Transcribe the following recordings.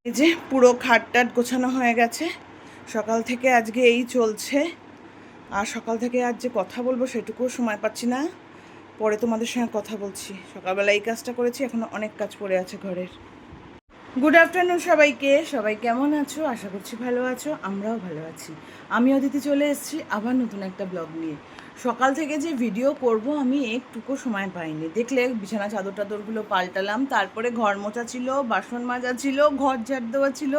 এই যে পুরো খাটটাট গোছানো হয়ে গেছে। সকাল থেকে আজকে এই চলছে। আর সকাল থেকে আজ যে কথা বলবো সেটুকুও সময় পাচ্ছি না। পরে তোমাদের সঙ্গে কথা বলছি। সকালবেলা এই কাজটা করেছি, এখনো অনেক কাজ পড়ে আছে ঘরের। গুড আফটারনুন সবাইকে। সবাই কেমন আছো? আশা করছি ভালো আছো, আমরাও ভালো আছি। আমি অদিতি চলে এসেছি আবার নতুন একটা ব্লগ নিয়ে। সকাল থেকে যে ভিডিও করব আমি একটুকু সময় পাইনি। দেখলে বিছানা চাদর টাদরগুলো পাল্টালাম, তারপরে ঘর মোছা ছিল, বাসন মাজা ছিল, ঘর ঝাড় দেওয়া ছিল।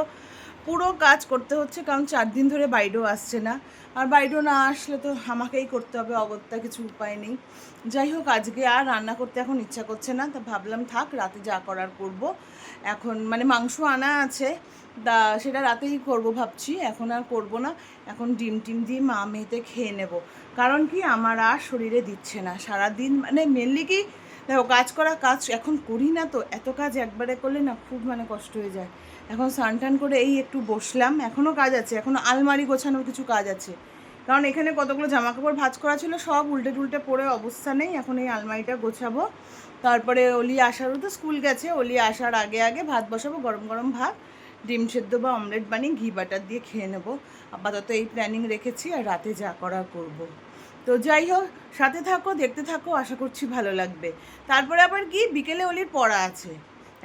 পুরো কাজ করতে হচ্ছে, কারণ 4 দিন ধরে বাইরেও আসছে না। আর বাইরেও না আসলে তো আমাকেই করতে হবে, অগত্যা কিছু উপায় নেই। যাই হোক, আজকে আর রান্না করতে এখন ইচ্ছা করছে না, তা ভাবলাম থাক, রাতে যা করার করব। এখন মানে মাংস আনা আছে, তা সেটা রাতেই করব ভাবছি, এখন আর করব না। এখন ডিম টিম দিয়ে মা মেয়েতে খেয়ে নেব। কারণ কি, আমার আর শরীরে দিচ্ছে না সারাদিন। মানে মেনলি কি দেখো, কাজ এখন করি না তো, এত কাজ একবারে করলে না খুব মানে কষ্ট হয়ে যায়। এখন স্নান টান করে এই একটু বসলাম, এখনও কাজ আছে, এখনও আলমারি গোছানোর কিছু কাজ আছে। কারণ এখানে কতগুলো জামা কাপড় ভাঁজ করা ছিল, সব উল্টে টুলটে পড়ে অবস্থা নেই। এখন এই আলমারিটা গোছাবো। তারপরে অলি আসারও তো স্কুল গেছে, অলি আসার আগে আগে ভাত বসাবো, গরম গরম ভাত, ডিম সেদ্ধ বা অমলেট বানিয়ে ঘি বাটার দিয়ে খেয়ে নেবো। আপাতত এই প্ল্যানিং রেখেছি, আর রাতে যা করার করব। তো যাই হোক, সাথে থাকো, দেখতে থাকো, আশা করছি ভালো লাগবে। তারপরে আবার কি, বিকেলে অলির পড়া আছে।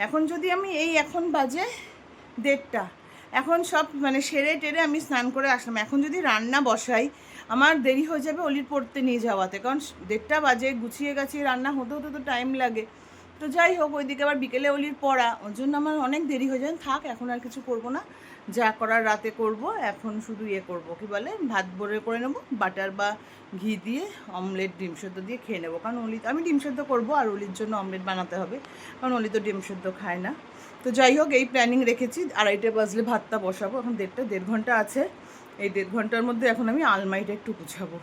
এখন যদি আমি এখন বাজে 1:30, এখন সব মানে সেরে টেরে আমি স্নান করে আসলাম। এখন যদি রান্না বসাই, আমার দেরি হয়ে যাবে অলির পড়তে নিয়ে যাওয়াতে, কারণ 1:30 বাজে, গুছিয়ে গাছিয়ে রান্না হতে হতে তো টাইম লাগে। তো যাই হোক, ওইদিকে আবার বিকেলে অলির পড়া, ওর জন্য আমার অনেক দেরি হয়ে যায়। থাক, এখন আর কিছু করব না, যা করার রাতে করব। এখন শুধু করব, কি বলে, ভাত ভরে করে নেবো, বাটার বা ঘি দিয়ে অমলেট ডিম সেদ্ধ দিয়ে খেয়ে নেবো। কারণ আমি ডিম সেদ্ধ করবো, আর অলির জন্য অমলেট বানাতে হবে, কারণ অলি তো ডিম সেদ্ধ খায় না। তো যাই হোক, এই প্ল্যানিং রেখেছি। 2:30 বাজলে ভাতটা বসাবো। এখন 1.5 ঘন্টা আছে। এই 1.5 ঘন্টার মধ্যে এখন আমি আলমারিটা একটু গুছাবো।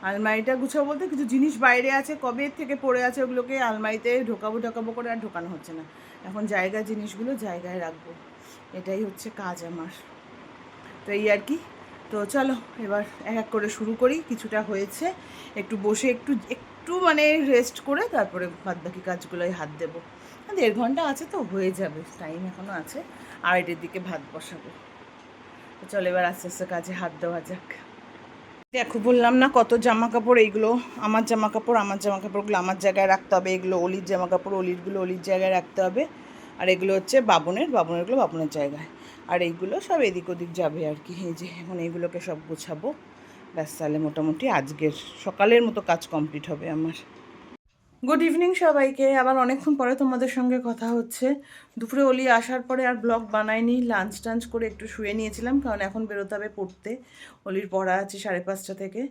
আলমারিটা গুছাবো বলতে, কিছু জিনিস বাইরে আছে, কবে থেকে পড়ে আছে, ওগুলোকে আলমারিতে ঢোকাবো করে আর ঢোকানো হচ্ছে না। এখন জিনিসগুলো জায়গায় রাখবো, এটাই হচ্ছে কাজ আমার। তো এই আর কি। তো চলো এবার এক এক করে শুরু করি। কিছুটা হয়েছে, একটু বসে একটু একটু মানে রেস্ট করে তারপরে বাদ বাকি কাজগুলোয় হাত দেবো। 1.5 ঘন্টা আছে, তো হয়ে যাবে, টাইম এখনও আছে। 2:30-এর দিকে ভাত বসাবো। তো চলো এবার আস্তে আস্তে কাজে হাত দেওয়া যাক। দেখো, বললাম না কত জামা কাপড়, এইগুলো আমার জামা কাপড়গুলো আমার জায়গায় রাখতে হবে, এগুলো অলির জামা কাপড়, অলিরগুলো অলির জায়গায় রাখতে হবে। আর এগুলো হচ্ছে বাবনেরগুলো বাবনের জায়গায়। আর এইগুলো সব এদিক ওদিক যাবে আর কি। এই যে এখন এইগুলোকে সব গোছাবো, ব্যাস, তাহলে মোটামুটি আজকের সকালের মতো কাজ কমপ্লিট হবে আমার। গুড ইভিনিং সবাইকে। আবার অনেকক্ষণ পরে তোমাদের সঙ্গে কথা হচ্ছে। দুপুরে অলি আসার পরে আর ব্লগ বানাইনি, লাঞ্চ টাঞ্চ করে একটু শুয়ে নিয়েছিলাম, কারণ এখন বেরোতে হবে পড়তে। অলির পড়া আছে 5:30 থেকে।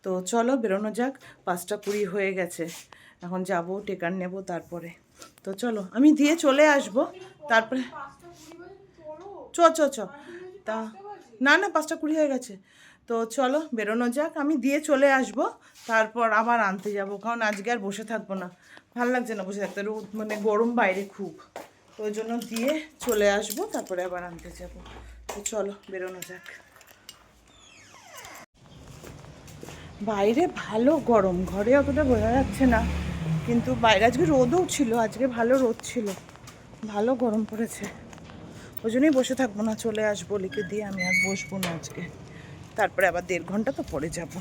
তো চলো বেরোনো যাক, 5:20 হয়ে গেছে। এখন যাব, টেকার নেব তারপরে। তো চলো, আমি দিয়ে চলে আসবো, তারপরে চ চ চ তা না না, 5:20 হয়ে গেছে। তো চলো বেরোনো যাক, আমি দিয়ে চলে আসবো, তারপর আবার আনতে যাব। কারণ আজকে আর বসে থাকবো না, ভালো লাগছে না বসে থাকতে, রোদ মানে গরম বাইরে খুব। তো ওই জন্য দিয়ে চলে আসবো, তারপরে আবার আনতে যাব। তো চলো বেরোনো যাক। বাইরে ভালো গরম, ঘরে অতটা বোঝা যাচ্ছে না, কিন্তু বাইরে আজকে রোদও ছিল, আজকে ভালো রোদ ছিল, ভালো গরম পড়েছে। ওই জন্যই বসে থাকবো না, চলে আসবো লিখে দিয়ে, আমি আর বসবো না আজকে। তারপরে আবার 1.5 ঘন্টা তো পরে যাব।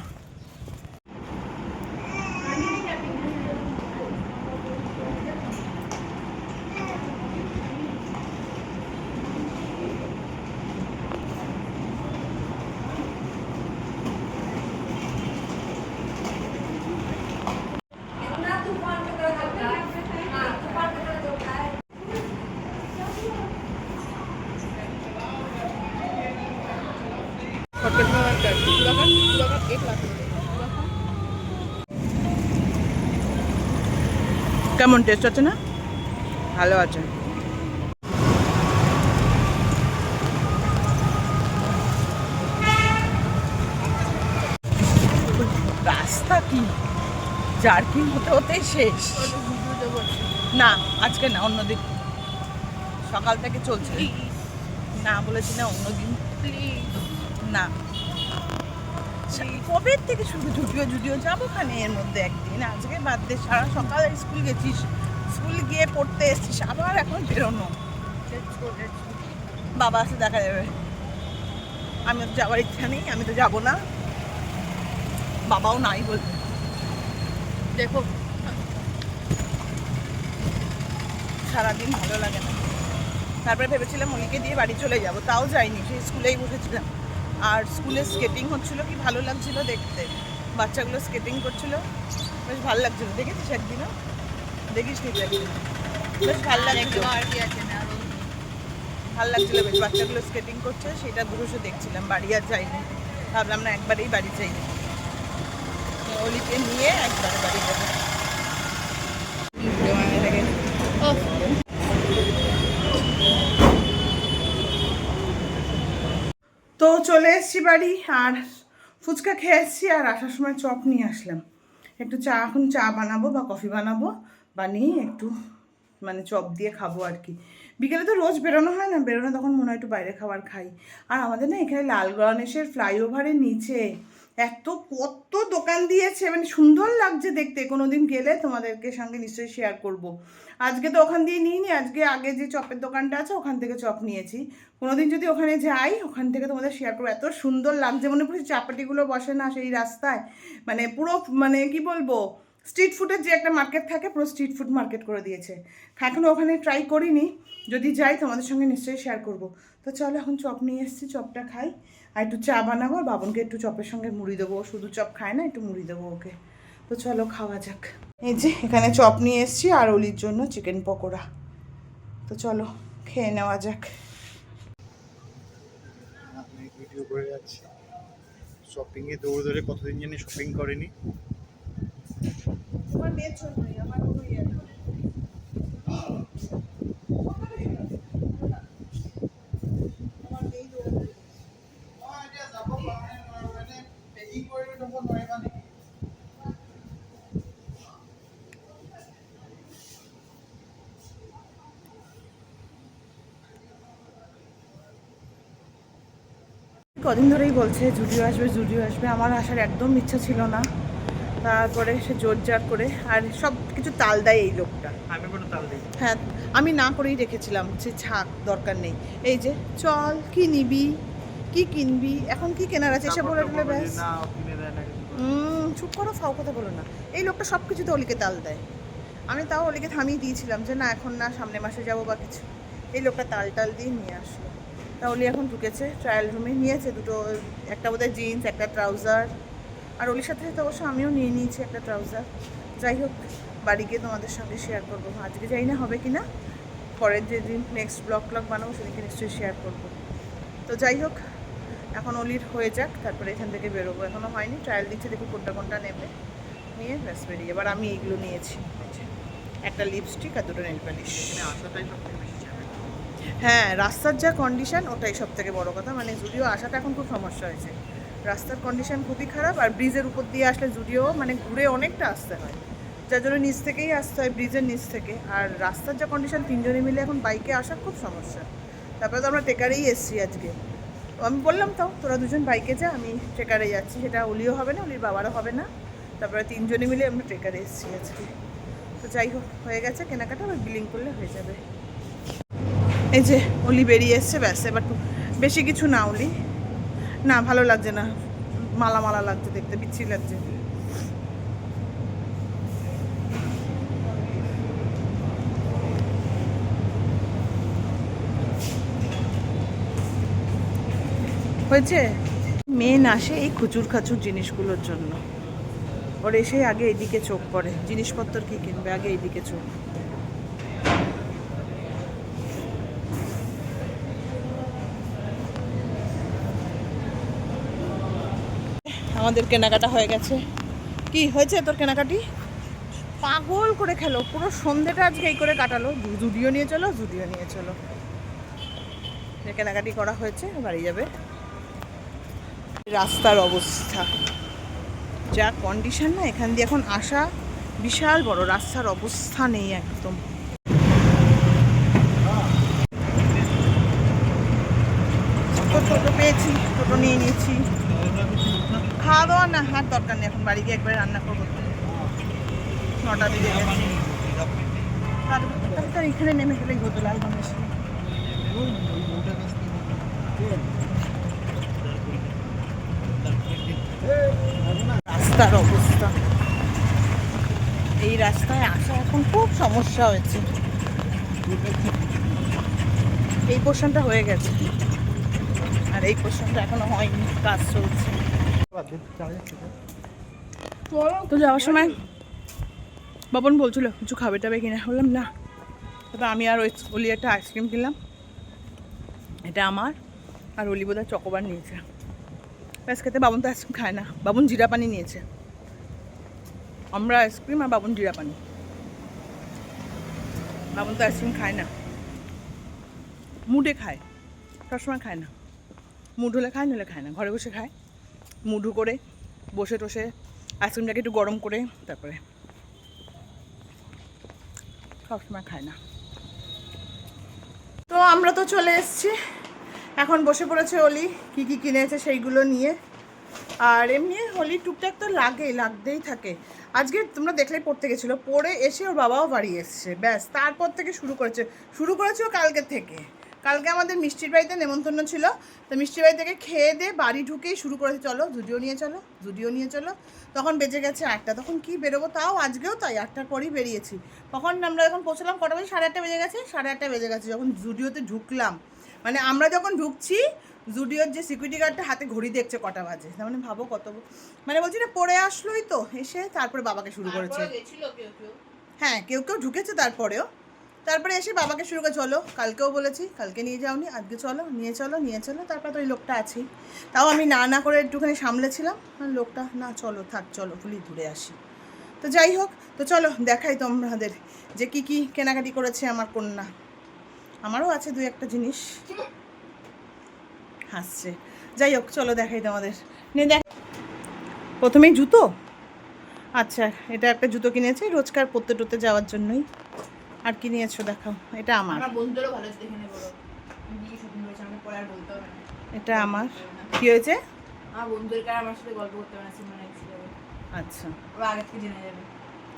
কেমন টেস্ট আছে না? ভালো আছে। রাস্তা কি জার্কিং হতে হতে শেষ। না আজকে না, অন্যদিন, সকাল থেকে চলছে। না বলেছি না, অন্যদিন না। কবে থেকে শুধু জুডিও যাবো খানে, এর মধ্যে একদিন, আজকে বাদ দে। সারা সকাল স্কুল গেছিস, স্কুল গিয়ে পড়তে এসছিস, আবার এখন বেরোনো। বাবা আসলে দেখা যাবে। আমি তো যাওয়ার ইচ্ছা নেই, আমি তো যাবো না, বাবাও নাই বলবে। দেখো সারাদিন ভালো লাগে না। তারপরে ভেবেছিলাম অলিকে দিয়ে বাড়ি চলে যাব, তাও যাইনি, সেই স্কুলেই বসেছিলাম। আর স্কুলে স্কেটিং হচ্ছিলো, কি ভালো লাগছিল দেখতে, বাচ্চাগুলো স্কেটিং করছিল, বেশ ভালো লাগছিল। দেখেছিস একদিনও? দেখিস ঠিক লাগছিল, বেশ ভালো লাগছিল, ভালো লাগছিল বেশ। বাচ্চাগুলো স্কেটিং করছে, সেটা বসে দেখছিলাম, বাড়ি আর যাইনি। ভাবলাম না একবারেই বাড়ি যাই, অলিকে নিয়ে একবারে বাড়ি যাবো। তো চলে এসেছি বাড়ি, আর ফুচকা খেয়ে এসেছি, আর আসার সময় চপ নিয়ে আসলাম। একটু চা, এখন চা বানাবো বা কফি বানাবো, বানিয়ে একটু মানে চপ দিয়ে খাবো আর কি। বিকেলে তো রোজ বেরোনো হয় না, বেরোনো তখন মনে হয় একটু বাইরে খাবার খাই। আর আমাদের না এখানে লাল গণেশের ফ্লাইওভারের নিচে কত দোকান দিয়েছে, মানে সুন্দর লাগছে দেখতে। কোনোদিন গেলে তোমাদেরকে সঙ্গে নিশ্চয়ই শেয়ার করব। আজকে তো ওখান দিয়ে নিইনি, আজকে আগে যে চপের দোকানটা আছে ওখান থেকে চপ নিয়েছি। কোনোদিন যদি ওখানে যাই, ওখান থেকে তোমাদের শেয়ার করবো। এত সুন্দর লাগছে, মনে পড়ছে চাপাটিগুলো বসে না সেই রাস্তায়, মানে পুরো মানে কি বলবো, স্ট্রিট ফুডের যে একটা মার্কেট থাকে, পুরো স্ট্রিট ফুড মার্কেট করে দিয়েছে। এখনও ওখানে ট্রাই করিনি, যদি যাই তোমাদের সঙ্গে নিশ্চয়ই শেয়ার করব। তো চলো এখন চপ নিয়ে এসেছি, চপটা খাই, আর একটু চা বানাবো, আর বাবনকে একটু চপের সঙ্গে মুড়ি দেবো, শুধু চপ খায় না, একটু মুড়ি দেবো ওকে। তো চলো খাওয়া যাক। এই যে এখানে চপ নিয়ে এসেছি, আর অলির জন্য চিকেন পকোড়া। তো চলো খেয়ে নেওয়া যাক। ভিডিও করে যাচ্ছি, শপিংয়ে দৌড়ে দৌড়ে কতদিন জানি শপিং করেনি। তোমার মেয়ের জন্যই, আমার কোনো ইয়ে না। কদিন ধরেই বলছে জুডিও আসবে, জুডিও আসবে। আমার আসার একদম ইচ্ছা ছিল না, তারপরে সে জোরজার করে, আর সব কিছু তাল দেয় এই লোকটা। আমি কোনো তাল দিই? হ্যাঁ, আমি না করেই রেখেছিলাম যে ছাক, দরকার নেই। এই যে চল, কি নিবি, কি কিনবি, এখন কি কেনার আছে সে বলে দিলে ব্যাস। চুপ করো, ফাও কথা বলো না। এই লোকটা সব কিছুতে অলিকে তাল দেয়। আমি তাও অলিকে থামিয়ে দিয়েছিলাম যে না এখন না, সামনের মাসে যাবো বা কিছু। এই লোকটা তাল টাল দিয়ে নিয়ে আসলো। তা অলি এখন ঢুকেছে ট্রায়াল রুমে, নিয়েছে দুটো, একটা বোধহয় জিন্স, একটা ট্রাউজার, আর অলির সাথে সাথে অবশ্য আমিও নিয়ে নিয়েছি একটা ট্রাউজার। যাই হোক, বাড়ি গিয়ে তোমাদের সঙ্গে শেয়ার করবো। আজকে যাই না হবে কি না, পরের যেদিন নেক্সট ব্লগ বানাবো সেদিনকে নিশ্চয়ই শেয়ার করবো। তো যাই হোক, এখন অলির হয়ে যাক, তারপরে এখান থেকে বেরোবো। এখনও হয়নি, ট্রায়াল দিচ্ছে, দেখি কোনটা কোনটা নেবে, নিয়ে ব্যাস বেরিয়ে। এবার আমি এইগুলো নিয়েছি, একটা লিপস্টিক আর দুটো নেল পালিশ। হ্যাঁ, রাস্তার যা কন্ডিশন, ওটাই সব থেকে বড়ো কথা। মানে জুডিও আসাটা এখন খুব সমস্যা হয়েছে, রাস্তার কন্ডিশন খুবই খারাপ। আর ব্রিজের উপর দিয়ে আসলে জুডিও মানে ঘুরে অনেকটা আসতে হয়, যার জন্য নিচ থেকেই আসতে হয়, ব্রিজের নিচ থেকে। আর রাস্তার যা কন্ডিশন, তিনজনে মিলে এখন বাইকে আসা খুব সমস্যা। তারপরে তো আমরা ট্রেকারেই এসেছি আজকে। তো আমি বললাম তাও তোরা দুজন বাইকে যা, আমি ট্রেকারে যাচ্ছি। সেটা অলিও হবে না, অলির বাবারও হবে না। তারপরে তিনজনে মিলে আমরা ট্রেকারে এসেছি আজকে। তো যাই হোক, হয়ে গেছে কেনাকাটা, আবার বিলিং করলে হয়ে যাবে। এই যে অলি বেরিয়ে এসছে, ব্যাস। এবার বেশি কিছু না, অলি না, ভালো লাগছে না, মালা মালা লাগছে দেখতে, বিচ্ছিরি লাগছে। হয়েছে। মেন আসে এই খুচুর খাচুর জিনিসগুলোর জন্য, ওর এসে আগে এইদিকে চোখ পড়ে, জিনিসপত্র কি কিনবে আগে এইদিকে চোখ। আমাদের কেনাকাটা হয়ে গেছে। কি হয়েছে তোর কেনাকাটি? পাগল করে খেলো, পুরো সন্ধ্যেটা আজকে এই করে কাটালো, জুডিও নিয়ে চলো, জুডিও নিয়ে চলো। কেনাকাটি করা হয়েছে, বাড়ি যাবে। রাস্তার অবস্থা যা কন্ডিশন না, এখান দিয়ে এখন আসা বিশাল বড়, রাস্তার অবস্থা নেই একদম। টোটো পেয়েছি, টোটো নিয়ে নিয়েছি। খাওয়া দাওয়া না, হাত দরকার নেই, এখন বাড়ি গিয়ে একবারে রান্না করবো। 9টা বেজে গেছে, তাহলে তো এখানে নেমে গেলেই হতো, লাল গণেশ। রাস্তার অবস্থা, এই রাস্তায় আসা এখন খুব সমস্যা হয়েছে। এই পোর্শনটা হয়ে গেছে আর এই পোর্শনটা এখনো হয়নি, কাজ চলছে। তো যাওয়ার সময় বাবন বলছিল কিছু খাবে টাবে কিনা, বললাম না। তবে আমি আর অলি একটা আইসক্রিম কিনলাম, এটা আমার, আর অলি বোধহয় চকোবার নিয়েছে। ব্যাস খেতে। বাবন তো আইসক্রিম খায় না, বাবন জিরা পানি নিয়েছে। আমরা আইসক্রিম আর বাবন জিরা পানি। বাবন তো আইসক্রিম খায় না, মুডে খায়, সবসময় খায় না। মুড হলে খায়, নলে খায় না। ঘরে বসে খায়, মুডু করে বসে টসে আইসক্রিমটাকে একটু গরম করে তারপরে, সবসময় খায় না। তো আমরা তো চলে এসেছি, এখন বসে পড়েছে অলি কী কী কিনেছে সেইগুলো নিয়ে। আর এমনি হোলি টুকটাক তো লাগতেই থাকে। আজকে তোমরা দেখলেই পড়তে গেছিলো, পড়ে এসে ওর বাবাও বাড়ি এসছে, ব্যাস তারপর থেকে শুরু করেছে ও কালকে থেকে। কালকে আমাদের মিষ্টির বাড়িতে নেমন্তন্ন ছিল, তো মিষ্টির বাড়ি থেকে খেয়ে দিয়ে বাড়ি ঢুকেই শুরু করেছে, চলো জুডিও নিয়ে চলো। তখন বেজে গেছে 8টা, তখন কি বেরোবো, তাও আজকেও তাই 8টার পরেই বেরিয়েছি। তখন আমরা যখন পৌঁছলাম কটা বাজে, 8:30 বেজে গেছে। 8:30 বেজে গেছে যখন জুডিওতে ঢুকলাম, মানে আমরা যখন ঢুকছি জুডিওর যে সিকিউরিটি গার্ডটা হাতে ঘড়ি দেখছে কটা বাজে। তার মানে ভাবো কত, মানে বলছি না পড়ে আসলোই তো এসে তারপরে বাবাকে শুরু করেছে। হ্যাঁ কেউ ঢুকেছে, তারপরে এসে বাবাকে শুরু করে, চলো কালকেও বলেছি, কালকে নিয়ে যাওনি, আজকে চলো নিয়ে চলো। তারপরে তো ওই লোকটা আছেই, তাও আমি না করে একটুখানি সামলেছিলাম, আর লোকটা না চলো থাক, চলো ফুলি ঘুরে আসি। তো যাই হোক, তো চলো দেখাই তোমাদের যে কি কি কেনাকাটি করেছে আমার কন্যা। আমারও আছে 2-1টা জিনিস, হাসছে। যাই হোক চলো দেখাই তোমাদের। নিয়ে দেখ, প্রথমেই জুতো। আচ্ছা, এটা একটা জুতো কিনেছে রোজকার পরতে টরতে যাওয়ার জন্যই। আর কি নিয়েছো দেখাও। এটা আমার, এটা আমার। কি হয়েছে? আচ্ছা,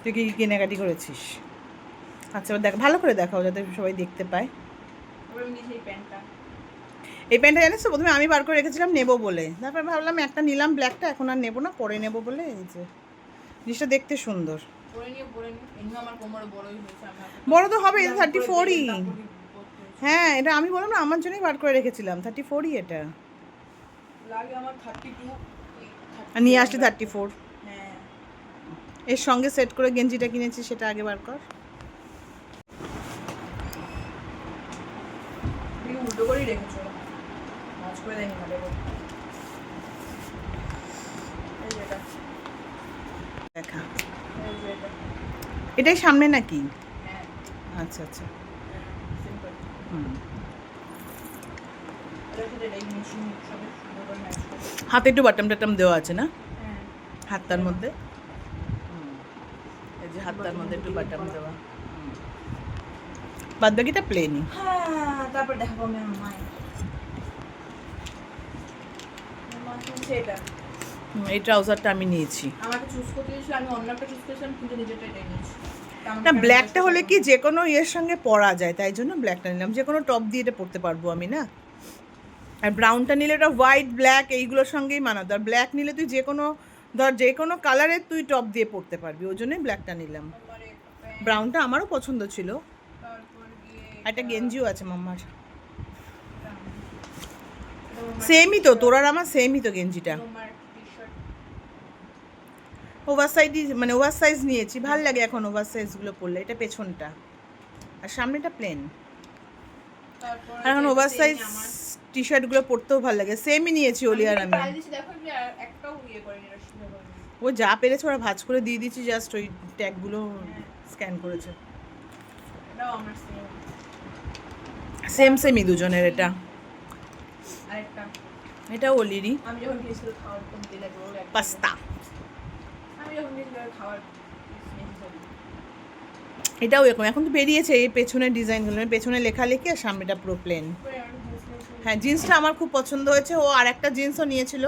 তুই কি কেনাকাটি করেছিস? আচ্ছা দেখ, ভালো করে দেখাও যাতে সবাই দেখতে পায়। এই প্যান্টটা জানিস তো প্রথমে আমি বার করে রেখেছিলাম নেবো বলে, তারপর ভাবলাম একটা নিলাম ব্ল্যাকটা, এখন আর নেবো না, পরে নেবো বলে। এই যে জিনিসটা দেখতে সুন্দর, বড় তো হবে, 34ই। হ্যাঁ এটা আমি বললাম না, আমার জন্যই বার করে রেখেছিলাম, 34ই এটা। আর নিয়ে আসলে 34। এর সঙ্গে সেট করে গেঞ্জিটা কিনেছি, সেটা আগে বার কর। উল্টো করেই রেখেছো, মাছ করে দেয়নি ভালো করে। দেখা, এটাই সামনে নাকি? আচ্ছা আচ্ছা, হাতে একটু বাটাম টাটাম দেওয়া আছে না হাতটার মধ্যে? এই যে হাতটার মধ্যে একটু বাটাম দেওয়া, বাদ বাকিটা প্লেনই। তারপর দেখাবো আমি আমার মায়ের। এই ট্রাউজারটা আমি নিয়েছি, আমাকে চুজ করতে দিয়েছিল, আমি অন্য একটা চুজ করেছিলাম, কিন্তু নিজেরটা এটাই নিয়েছি। না ব্ল্যাকটা হলে কি যে কোনো ইয়ের সঙ্গে পরা যায়, তাই জন্য ব্ল্যাকটা নিলাম, যে কোনো টপ দিয়ে এটা পরতে পারবো আমি না। আর ব্রাউনটা নিলে এটা হোয়াইট ব্ল্যাক এইগুলোর সঙ্গেই মানাতো, আর ব্ল্যাক নিলে তুই যে কোনো কালারের তুই টপ দিয়ে পরতে পারবি, ওই জন্যই ব্ল্যাকটা নিলাম। ব্রাউনটা আমারও পছন্দ ছিল। একটা গেঞ্জিও আছে মাম্মার, সেমই তো তোর আর আমার, সেমই তো গেঞ্জিটা। ওভার সাইজ নিয়েছি, ভাল লাগে এখন ওভার সাইজগুলো পরলে। এটা পেছনটা, আর সামনেটা প্লেন। আর এখন ওভার সাইজ টি শার্টগুলো পরতেও ভালো লাগে, সেমই নিয়েছি ওলি আর আমি। ও যা পেরেছে ওরা ভাঁজ করে দিয়ে দিয়েছি, জাস্ট ওই ট্যাগগুলো স্ক্যান করেছে। সেমই দুজনের। এটা এটা ওলিরই পাস্তা। এটাও এরকম, এখন তো বেরিয়েছে এই পেছনের ডিজাইনগুলো, পেছনে লেখালেখি আর সামনেটা পুরো প্লেন। হ্যাঁ জিন্সটা আমার খুব পছন্দ হয়েছে। ও আর একটা জিন্সও নিয়েছিল,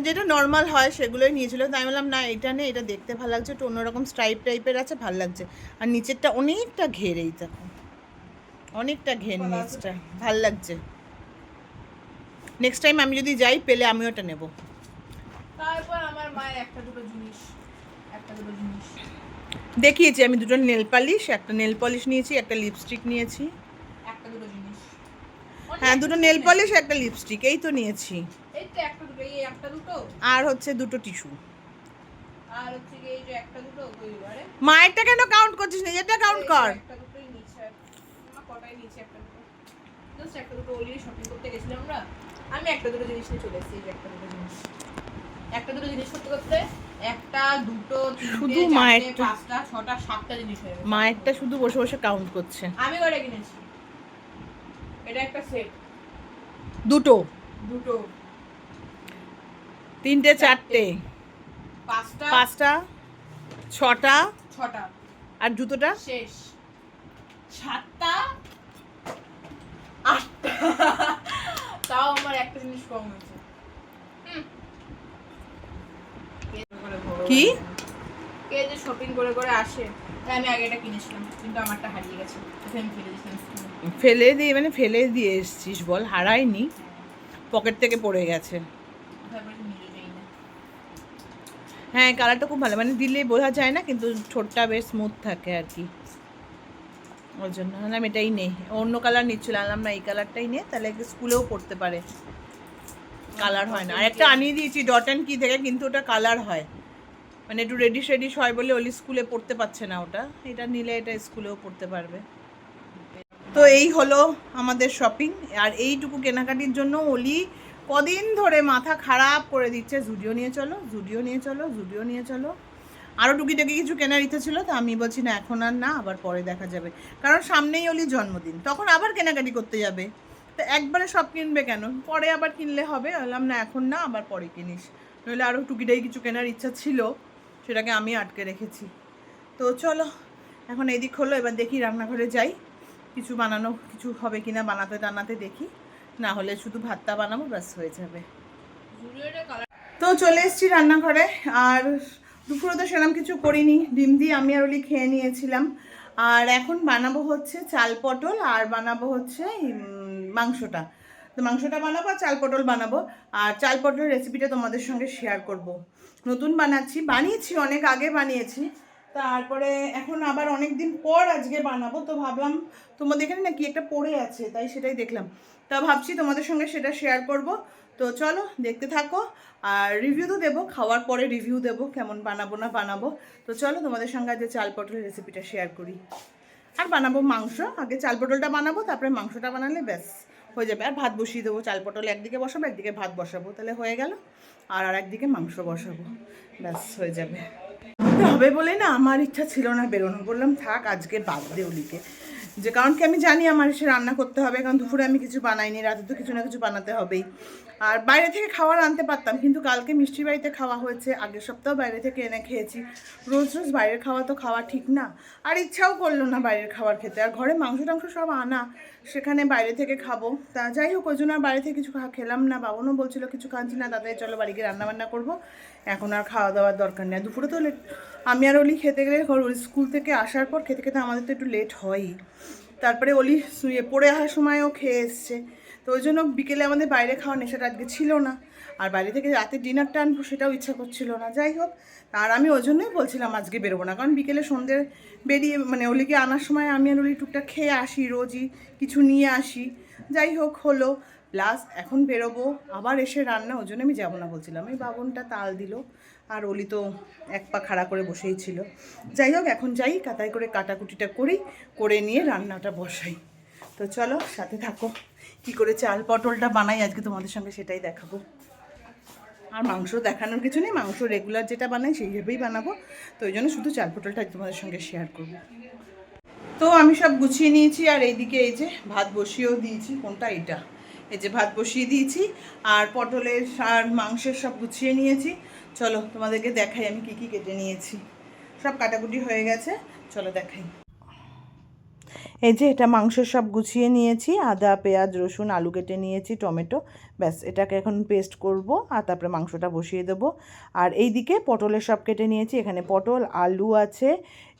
যেটা নর্মাল হয় সেগুলোই নিয়েছিল। তাই বললাম না এটা নেই, এটা দেখতে ভালো লাগছে, একটু অন্যরকম স্ট্রাইপ টাইপের আছে, ভালো লাগছে। আর নিচেরটা অনেকটা ঘের, এই দেখো অনেকটা ঘের, নিচটা ভাল লাগছে। নেক্সট টাইম আমি যদি যাই পেলে আমি ওটা নেব। তারপর আমার মায়ের একটা দুটো জিনিস দেখিয়েছি আমি দুটো নেল পালিশ, একটা নেল পলিশ নিয়েছি, একটা লিপস্টিক নিয়েছি। একটা দুটো জিনিস হ্যাঁ, দুটো নেল পলিশ, একটা লিপস্টিক, এই তো নিয়েছি। এই তো একটা দুটো, এই একটা দুটো, আর হচ্ছে দুটো টিস্যু। আর হচ্ছে কি এই যে একটা দুটো কইবারে। মায়েরটা কেন কাউন্ট করছিস? নিজেরটা কাউন্ট কর। একটা দুটোই নিচে মা কটাই নিচে একটা দুটো, জাস্ট একটা দুটো অলরেডি শপিং করতে গেছিলাম আমরা, আমি একটা দুটো জিনিস নিয়ে চলে এসেছি। এই যে একটা দুটো জিনিস করতে করতে একটা দুটো শুধু তিনটে চারটে মায়েরটা। পাঁচটা ছটা সাতটা জিনিস হয়ে গেছে। মায়েরটা শুধু বসে বসে কাউন্ট করছে। আমি কটা কিনেছি? এটা একটা সেট, দুটো, দুটো, তিনটে, চারটে, পাঁচটা, পাঁচটা, ছটা, ছটা, আর জুতোটা শেষ, সাতটা, আটটা। তাও আমার একটা জিনিস কম হয়েছে। কি? কে যে শপিং করে করে আসে। তাই আমি আগে এটা কিনেছিলাম কিন্তু আমারটা হারিয়ে গেছে, এটা আমি ফেলে দিয়েছিলাম। ফেলে দিয়ে এসছিস? বল, হারায়নি, পকেট থেকে পড়ে গেছে। তারপরে মিলে যাই না। হ্যাঁ, কালারটা খুব ভালো, মানে দিলে বোঝা যায় না, কিন্তু ঠোঁটটা বেশ স্মুথ থাকে আর কি, ওর জন্য আনলাম। এটাই নেই, অন্য কালার নিচ্ছিল, আনলাম না এই কালারটাই নে, তাহলে স্কুলেও পড়তে পারে, কালার হয় না। আর একটা আনিয়ে দিয়েছি ডট অ্যান্ড কি থেকে, কিন্তু ওটা কালার হয়, মানে একটু রেডিশ হয় বলে ওলি স্কুলে পড়তে পারছে না ওটা। এটা নিলে এটা স্কুলেও পড়তে পারবে। তো এই হলো আমাদের শপিং। আর এইটুকু কেনাকাটির জন্য ওলি কদিন ধরে মাথা খারাপ করে দিচ্ছে, জুডিও নিয়ে চলো, জুডিও নিয়ে চলো, জুডিও নিয়ে চলো। আরও টুকিটাকি কিছু কেনার ইচ্ছে ছিল, তো আমি বলছি না, এখন আর না, আবার পরে দেখা যাবে, কারণ সামনেই ওলির জন্মদিন, তখন আবার কেনাকাটি করতে যাবে, তো একবারে সব কিনবে কেন, পরে আবার কিনলে হবে। বললাম না, এখন না, আবার পরে কিনিস, নইলে আরও টুকিটাকি কিছু কেনার ইচ্ছা ছিল, সেটাকে আমি আটকে রেখেছি। তো চলো, এখন এদিক হলো, এবার দেখি রান্নাঘরে যাই, কিছু বানানো কিছু হবে কিনা, বানাতে টানাতে দেখি, না হলে শুধু ভাতটা বানাবো, ব্যাস হয়ে যাবে। তো চলে এসেছি রান্নাঘরে। আর দুপুরে তো সেরকম কিছু করিনি, ডিম দিয়ে আমি আর ওলি খেয়ে নিয়েছিলাম। আর এখন বানাবো হচ্ছে চাল পটল, আর বানাবো হচ্ছে মাংসটা। তো মাংসটা বানাবো আর চাল পটল বানাবো। আর চাল পটলের রেসিপিটা তোমাদের সঙ্গে শেয়ার করব। নতুন বানিয়েছি অনেক আগে বানিয়েছি, তারপরে এখন আবার অনেক দিন পর আজকে বানাবো, তো ভাবলাম তোমাদের এখানে না কি একটা পড়ে আছে, তাই সেটাই দেখলাম, তা ভাবছি তোমাদের সঙ্গে সেটা শেয়ার করব। তো চলো দেখতে থাকো, আর রিভিউ তো দেবো, খাওয়ার পরে রিভিউ দেবো কেমন বানাবো না বানাবো। তো চলো তোমাদের সঙ্গে আজকে চাল পটলের রেসিপিটা শেয়ার করি। আর বানাবো মাংস, আগে চাল পটলটা বানাবো, তারপরে মাংসটা বানালে ব্যাস হয়ে যাবে। আর ভাত বসিয়ে দেবো, চাল পটল একদিকে বসাবো, একদিকে ভাত বসাবো, তাহলে হয়ে গেল। আর একদিকে মাংস বসাবো, ব্যাস হয়ে যাবে। হবে বলে না আমার ইচ্ছা ছিল না বেরোনো, বললাম থাক আজকে বাদ দে ওলিকে, যে কারণ কি আমি জানি আমার এসে রান্না করতে হবে, কারণ দুপুরে আমি কিছু বানাইনি, রাতে তো কিছু না কিছু বানাতে হবেই। আর বাইরে থেকে খাবার আনতে পারতাম, কিন্তু কালকে মিষ্টির বাড়িতে খাওয়া হয়েছে, আগের সপ্তাহ বাইরে থেকে এনে খেয়েছি, রোজ রোজ বাইরের খাওয়া তো খাওয়া ঠিক না, আর ইচ্ছাও করলো না বাইরের খাবার খেতে। আর ঘরে মাংস টাংস সব আনা, সেখানে বাইরে থেকে খাবো, তা যাই হোক ওই জন্য আর বাইরে থেকে কিছু খেলাম না। বাবনও বলছিল কিছু খাচ্ছি না, তাদের চলো বাড়ি গিয়ে রান্নাবান্না করবো, এখন আর খাওয়া দাওয়ার দরকার নেই। দুপুরে তো আমি আর ওলি খেতে গেলে স্কুল থেকে আসার পর খেতে খেতে আমাদের তো একটু লেট হয়ই, তারপরে ওলি শুয়ে পড়ে আসার সময়ও খেয়ে এসছে, তো ওই জন্য বিকেলে আমাদের বাইরে খাওয়া নেশাটা আজকে ছিল না। আর বাইরে থেকে রাতে ডিনারটা আনবো সেটাও ইচ্ছা করছিল না, যাই হোক। আর আমি ওই জন্যই বলছিলাম আজকে বেরোবো না, কারণ বিকেলে সন্ধ্যে বেরিয়ে মানে ওলিকে আনার সময় আমি আর ওলি টুকটা খেয়ে আসি, রোজই কিছু নিয়ে আসি, যাই হোক হলো। প্লাস এখন বেরোবো আবার এসে রান্না, ওই জন্য আমি যাবো না বলছিলাম। এই বাবনটা তাল দিল, আর ওলি তো এক পা খাড়া করে বসেই ছিল। যাই হোক এখন যাই, কাতাই করে কাটাকুটিটা করে নিয়ে রান্নাটা বসাই। তো চলো সাথে থাকো, কি করে চাল পটলটা বানাই আজকে তোমাদের সঙ্গে সেটাই দেখাবো। আর মাংস দেখানোর কিছু নেই, মাংস রেগুলার যেটা বানাই সেইভাবেই বানাবো, তো ওই জন্য শুধু চাল পটলটা তোমাদের সঙ্গে শেয়ার করব। তো আমি সব গুছিয়ে নিয়েছি, আর এইদিকে এই যে ভাত বসিয়েও দিয়েছি, কোনটা এটা, এই যে ভাত বসিয়ে দিয়েছি, আর পটলের আর মাংসের সব গুছিয়ে নিয়েছি। চলো তোমাদেরকে দেখাই আমি কি কি কেটে নিয়েছি, সব কাটাকুটি হয়ে গেছে, চলো দেখাই। এই যে এটা মাংসের সব গুছিয়ে নিয়েছি, আদা পেঁয়াজ রসুন আলু কেটে নিয়েছি, টমেটো, ব্যাস এটাকে এখন পেস্ট করব, আর তারপরে মাংসটা বসিয়ে দেবো। আর এই দিকে পটলের সব কেটে নিয়েছি, এখানে পটল আলু আছে,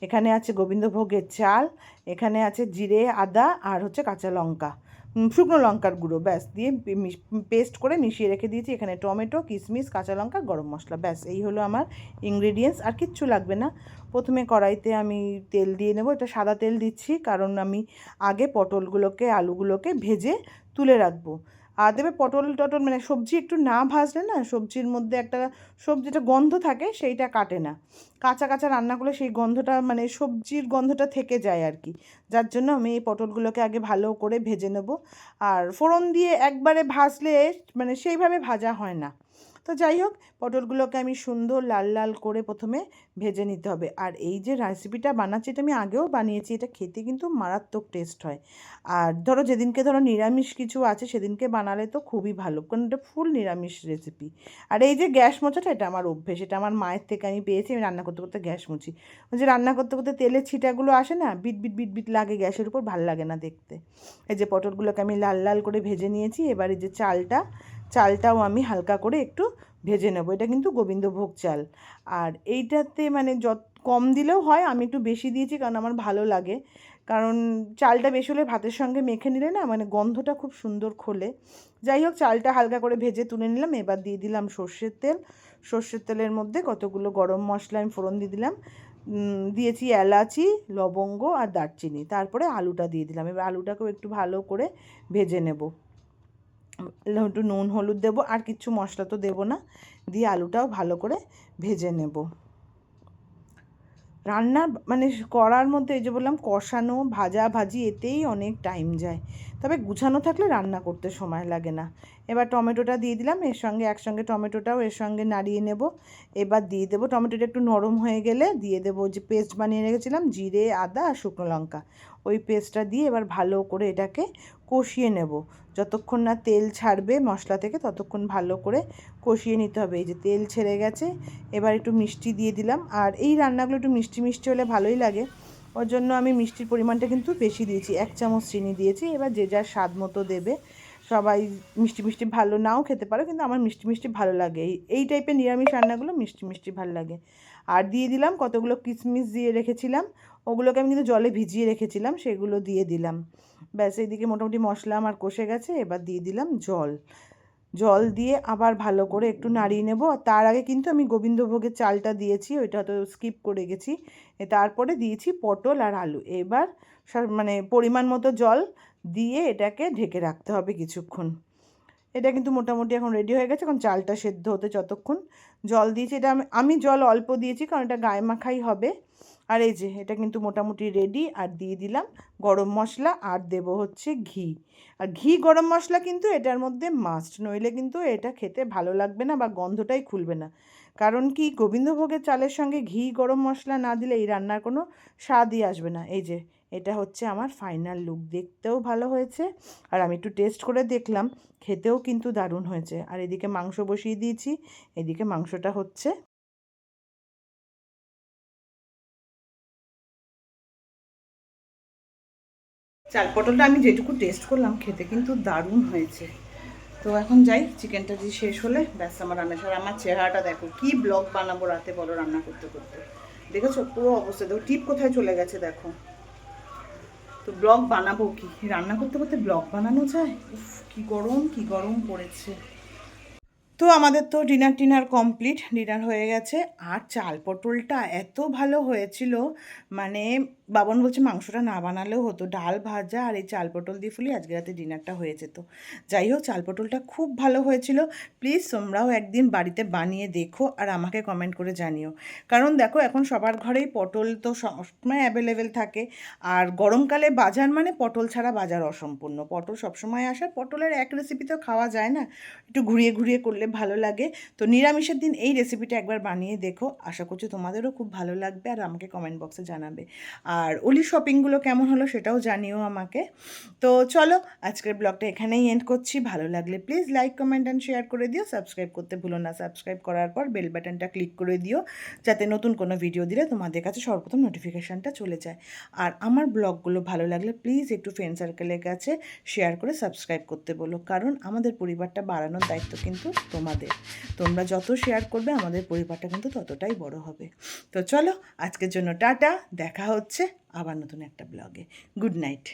এখানে আছে গোবিন্দভোগের চাল, এখানে আছে জিরে আদা আর হচ্ছে কাঁচা লঙ্কা, শুকনো লঙ্কার গুঁড়ো, ব্যাস দিয়ে পেস্ট করে মিশিয়ে রেখে দিয়েছি। এখানে টমেটো, কিশমিশ, কাঁচা লঙ্কা, গরম মশলা, ব্যাস এই হলো আমার ইনগ্রেডিয়েন্টস, আর কিচ্ছু লাগবে না। প্রথমে কড়াইতে আমি তেল দিয়ে নেব, এটা সাদা তেল দিচ্ছি কারণ আমি আগে পটলগুলোকে আলুগুলোকে ভেজে তুলে রাখবো। আর দেবে পটল টটল, মানে সবজি একটু না ভাজলে না সবজির মধ্যে একটা সবজিটা গন্ধ থাকে, সেইটা কাটে না। কাঁচা কাঁচা রান্না করলে সেই গন্ধটা, মানে সবজির গন্ধটা থেকে যায় আর কি। যার জন্য আমি এই পটলগুলোকে আগে ভালো করে ভেজে নেব। আর ফোড়ন দিয়ে একবারে ভাজলে মানে সেইভাবে ভাজা হয় না। তো যাই হোক, পটলগুলোকে আমি সুন্দর লাল লাল করে প্রথমে ভেজে নিতে হবে। আর এই যে রেসিপিটা বানাচ্ছি, এটা আমি আগেও বানিয়েছি, এটা খেতে কিন্তু মারাত্মক টেস্ট হয়। আর ধরো যেদিনকে ধরো নিরামিষ কিছু আছে সেদিনকে বানালে তো খুবই ভালো, কারণ এটা ফুল নিরামিষ রেসিপি। আর এই যে গ্যাস মোছাটা, এটা আমার অভ্যেস, এটা আমার মায়ের থেকে আমি পেয়েছি। আমি রান্না করতে করতে গ্যাস মুছি। ওই যে রান্না করতে করতে তেলের ছিটাগুলো আসে না, বিট বিট বিট বিট লাগে গ্যাসের উপর, ভাল লাগে না দেখতে। এই যে পটলগুলোকে আমি লাল লাল করে ভেজে নিয়েছি। এবার এই যে চালটাও আমি হালকা করে একটু ভেজে নেবো। এটা কিন্তু গোবিন্দভোগ চাল। আর এইটাতে মানে যত কম দিলেও হয়, আমি একটু বেশি দিয়েছি কারণ আমার ভালো লাগে। কারণ চালটা বেশি হলে ভাতের সঙ্গে মেখে নিলে না মানে গন্ধটা খুব সুন্দর খোলে। যাই হোক, চালটা হালকা করে ভেজে তুলে নিলাম। এবার দিয়ে দিলাম সর্ষের তেল। সর্ষের তেলের মধ্যে কতগুলো গরম মশলা আমি ফোড়ন দিয়ে দিলাম, দিয়েছি এলাচি, লবঙ্গ আর দারচিনি। তারপরে আলুটা দিয়ে দিলাম। এবার আলুটাকেও একটু ভালো করে ভেজে নেব। একটু নুন হলুদ দেবো, আর কিচ্ছু মশলা তো দেবো না। দিয়ে আলুটাও ভালো করে ভেজে নেব। রান্না মানে করার মধ্যে এই যে বললাম, কষানো ভাজাভাজি এতেই অনেক টাইম যায়, তবে গুছানো থাকলে রান্না করতে সময় লাগে না। এবার টমেটোটা দিয়ে দিলাম এর সঙ্গে, একসঙ্গে টমেটোটাও এর সঙ্গে নাড়িয়ে নেব। এবার দিয়ে দেবো, টমেটোটা একটু নরম হয়ে গেলে দিয়ে দেবো যে পেস্ট বানিয়ে রেখেছিলাম, জিরে, আদা আর শুকনো লঙ্কা, ওই পেস্টটা দিয়ে এবার ভালো করে এটাকে কষিয়ে নেব। যতক্ষণ না তেল ছাড়বে মশলা থেকে ততক্ষণ ভালো করে কষিয়ে নিতে হবে। এই যে তেল ছেড়ে গেছে, এবার একটু মিষ্টি দিয়ে দিলাম। আর এই রান্নাগুলো একটু মিষ্টি মিষ্টি হলে ভালোই লাগে, ওর জন্য আমি মিষ্টির পরিমাণটা কিন্তু বেশি দিয়েছি, 1 চামচ চিনি দিয়েছি। এবার যে যার স্বাদ মতো দেবে। সবাই মিষ্টি মিষ্টি ভালো নাও খেতে পারো, কিন্তু আমার মিষ্টি মিষ্টি ভালো লাগে, এই টাইপের নিরামিষ রান্নাগুলো মিষ্টি মিষ্টি ভালো লাগে। আর দিয়ে দিলাম কতগুলো কিশমিশ দিয়ে রেখেছিলাম, ওগুলোকে আমি কিন্তু জলে ভিজিয়ে রেখেছিলাম, সেগুলো দিয়ে দিলাম। ব্যাস এইদিকে মোটামুটি মশলা আমার কষে গেছে। এবার দিয়ে দিলাম জল দিয়ে আবার ভালো করে একটু নাড়িয়ে নেব। তার আগে কিন্তু আমি গোবিন্দভোগের চালটা দিয়েছি, ওইটা হয়তো স্কিপ করে গেছি। তারপরে দিয়েছি পটল আর আলু। এবার মানে পরিমাণ মতো জল দিয়ে এটাকে ঢেকে রাখতে হবে কিছুক্ষণ। এটা কিন্তু মোটামুটি এখন রেডি হয়ে গেছে। এখন চালটা সেদ্ধ হতে যতক্ষণ জল দিয়েছি, এটা আমি জল অল্প দিয়েছি কারণ এটা গায়ে মাখাই হবে। আর এই যে এটা কিন্তু মোটামুটি রেডি। আর দিয়ে দিলাম গরম মশলা, আর দেবো হচ্ছে ঘি। আর ঘি গরম মশলা কিন্তু এটার মধ্যে মাস্ট, নইলে কিন্তু এটা খেতে ভালো লাগবে না বা গন্ধটাই খুলবে না। কারণ কি, গোবিন্দভোগের চালের সঙ্গে ঘি গরম মশলা না দিলে এই রান্নার কোনো স্বাদই আসবে না। এই যে এটা হচ্ছে আমার ফাইনাল লুক, দেখতেও ভালো হয়েছে। আর আমি একটু টেস্ট করে দেখলাম, খেতেও কিন্তু দারুণ হয়েছে। আর এদিকে মাংস বসিয়ে দিয়েছি, এদিকে মাংসটা হচ্ছে। চাল পটলটা আমি যেটুকু টেস্ট করলাম, খেতে কিন্তু দারুণ হয়েছে। তো এখন যাই, চিকেনটা দিয়ে শেষ হলে ব্যাস আমার রান্না সারা। আমার চেহারাটা দেখো, কি ব্লগ বানাবো রাতে বলো রান্না করতে করতে। দেখেছো পুরো অবস্থা, দেখো টিপ কোথায় চলে গেছে দেখো। তো ব্লগ বানাবো কি, রান্না করতে করতে ব্লগ বানানো যায়? উফ, কি গরম পড়েছে। তো আমাদের তো ডিনার কমপ্লিট, ডিনার হয়ে গেছে। আর চাল পটলটা এত ভালো হয়েছিল, মানে বাবন বলছে মাংসটা না বানালেও হতো, ডাল ভাজা আর এই চাল পটল দিয়ে ফুলি আজকে রাতে ডিনারটা হয়ে যেত। যাই হোক, চাল পটলটা খুব ভালো হয়েছিল। প্লিজ তোমরাও একদিন বাড়িতে বানিয়ে দেখো আর আমাকে কমেন্ট করে জানিও। কারণ দেখো এখন সবার ঘরেই পটল তো সবসময় অ্যাভেলেবেল থাকে। আর গরমকালে বাজার মানে পটল ছাড়া বাজার অসম্পূর্ণ। পটল সবসময় আসার, পটলের এক রেসিপি তো খাওয়া যায় না, একটু ঘুরিয়ে ঘুরিয়ে করলে ভালো লাগে। তো নিরামিষের দিন এই রেসিপিটা একবার বানিয়ে দেখো, আশা করছি তোমাদেরও খুব ভালো লাগবে আর আমাকে কমেন্ট বক্সে জানাবে। আর ওলি শপিংগুলো কেমন হলো সেটাও জানিও আমাকে। তো চলো, আজকের ব্লগটা এখানেই এন্ড করছি। ভালো লাগলে please like, comment and share করে দিও। সাবস্ক্রাইব করতে ভুলো না, সাবস্ক্রাইব করার পর বেল বাটনটা ক্লিক করে দিও, যাতে নতুন কোনো ভিডিও দিলে তোমাদের কাছে সর্বপ্রথম নোটিফিকেশানটা চলে যায়। আর আমার ব্লগগুলো ভালো লাগলে প্লিজ একটু ফ্রেন্ড সার্কেলের কাছে শেয়ার করে সাবস্ক্রাইব করতে বলো, কারণ আমাদের পরিবারটা বাড়ানোর দায়িত্ব কিন্তু তোমাদের। তোমরা যত শেয়ার করবে আমাদের পরিবারটা কিন্তু ততটাই বড় হবে। তো চলো, আজকের জন্য টাটা, দেখা হচ্ছে আবার নতুন একটা ব্লগে। Good night.